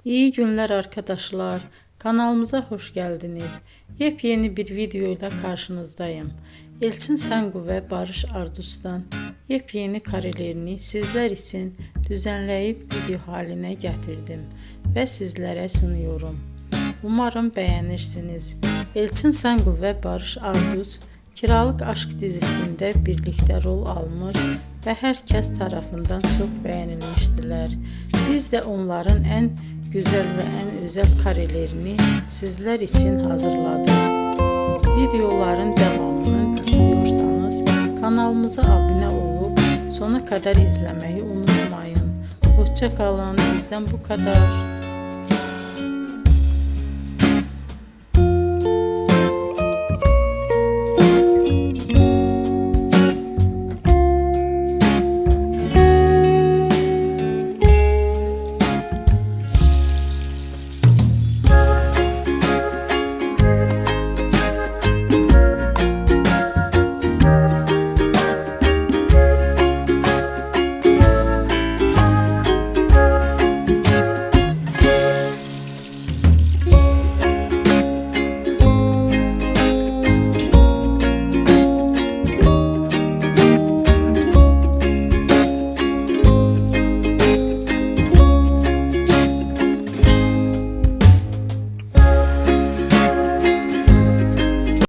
İyi günler arkadaşlar. Kanalımıza hoş geldiniz. Yepyeni bir video ile karşınızdayım. Elçin Sangu ve Barış Ardus'tan yepyeni karelerini sizler için düzenleyip video haline getirdim ve sizlere sunuyorum. Umarım beğenirsiniz. Elçin Sangu ve Barış Ardus Kiralık Aşk dizisinde birlikte rol almış ve herkes tarafından çok beğenilmiştiler. Biz de onların en güzel ve en özel karelerini sizler için hazırladık. Videoların devamını istiyorsanız kanalımıza abone olup sona kadar izlemeyi unutmayın. Hoşça kalın. Bizden bu kadar.